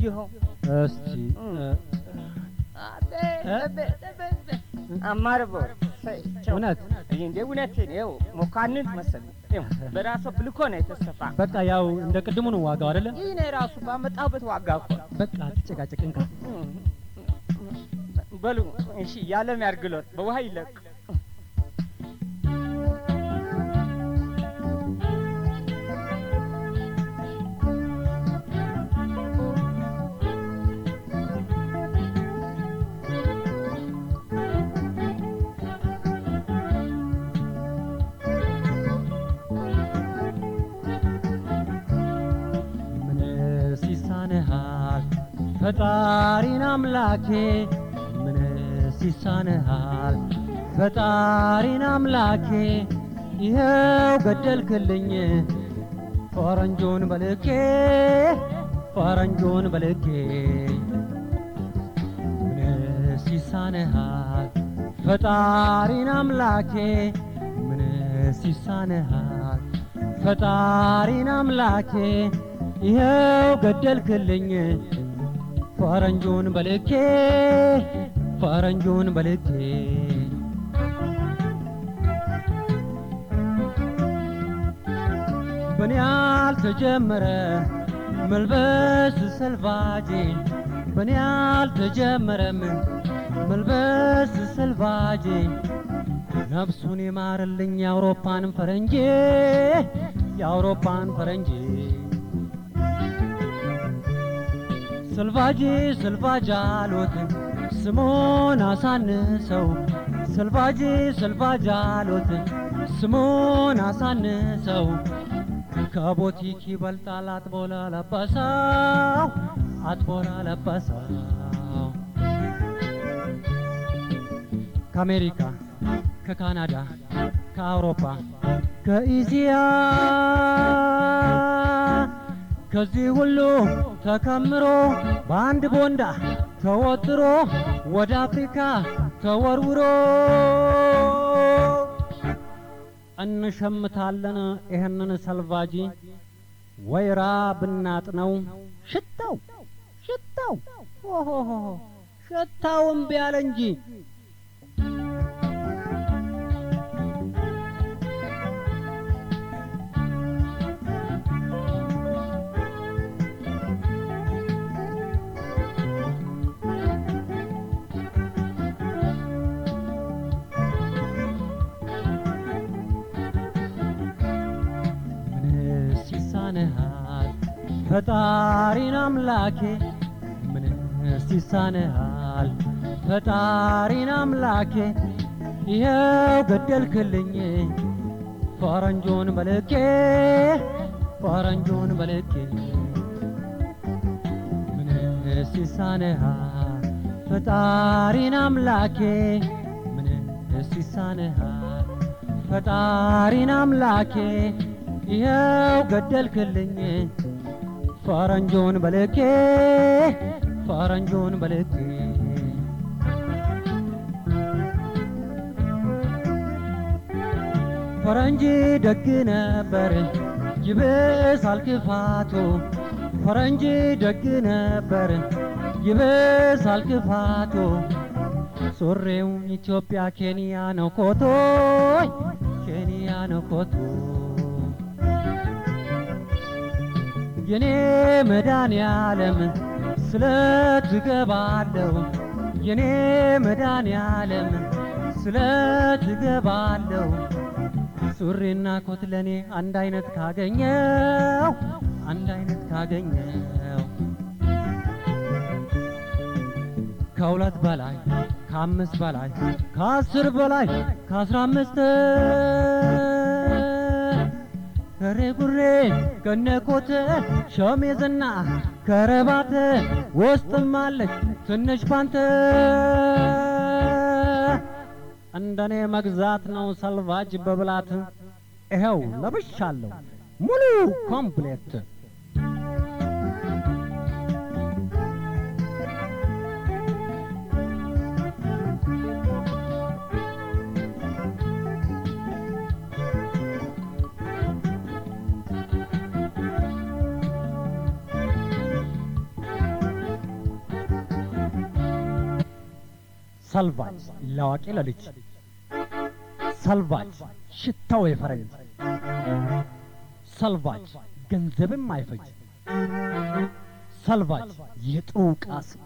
እንዲሁ እስቲ አማርቦ እውነት እንዴ እውነቴን ይኸው መኳንንት መሰለኝ በራሱ ብልኮ ነው የተሰፋ በቃ ያው እንደ ቅድሙ ነው ዋጋው አይደለ ይሄ ራሱ ባመጣበት ዋጋ እኮ በቃ ትጨቃጨቅንካ በሉ እሺ ያለም ያርግሎት በውሃ ይለቅ ፈጣሪን አምላኬ ምን ሲሳነሃል ፈጣሪን አምላኬ ይኸው ገደልክልኝ ፈረንጆን በልኬ ምን ሲሳነሃል ፈጣሪን አምላኬ ምን ሲሳነሃል ፈጣሪን አምላኬ ይኸው ገደልክልኝ ፈረንጆን በልኬ በኔ ያልተጀመረ መልበስ ሰልቫጄ በኔ ያልተጀመረም መልበስ ሰልቫጄ ነፍሱን ይማርልኝ የአውሮፓን ፈረንጄ ሰልቫጅ አሉት ስሙን አሳንሰው ሰልቫጅ አሉት ስሙን አሳንሰው ከቦቲክ ይበልጣል አጥቦ ለለበሰው ከአሜሪካ ከካናዳ ከአውሮፓ ከኢዚያ ከዚህ ሁሉ ተከምሮ በአንድ ቦንዳ ተወጥሮ ወደ አፍሪካ ተወርውሮ እንሸምታለን ይሄንን ሰልቫጂ ወይራ ብናጥነው ሽታው ኦሆ ሽታው እምቢ አለ እንጂ ፈጣሪን አምላኬ ምን ሲሳነሃል ፈጣሪን አምላኬ ይኸው ገደልክልኝ ፈረንጆን በልኬ ምን ሲሳነሃል ፈጣሪን አምላኬ ምን ሲሳነሃል ፈጣሪን አምላኬ ይኸው ገደልክልኝ ፈረንጆን በልኬ ፈረንጅ ደግ ነበር ይብሳል ክፋቱ ፈረንጅ ደግ ነበር ይብሳል ክፋቱ ሱሪው ኢትዮጵያ ኬንያ ነው ኮቶ የኔ መድኃኒዓለም ስለትገባለሁ የኔ መድኃኒዓለም ስለትገባለሁ ሱሪና ኮት ለኔ አንድ አይነት ካገኘው ከሁለት በላይ ከአምስት በላይ ከ10 በላይ ከ15 ከሬጉሬ ከነኮት ሸሚዝና ከረባት ውስጥም አለች ትንሽ ፓንት እንደኔ መግዛት ነው ሰልቫጅ በብላት ይኸው ለብሻለሁ ሙሉ ኮምፕሌት ሰልቫጅ ለአዋቂ ለልጅ ሰልቫጅ ሽታው የፈረንጅ ሰልቫጅ ገንዘብም አይፈጅ ሰልቫጅ የጥሩ ዕቃ ስም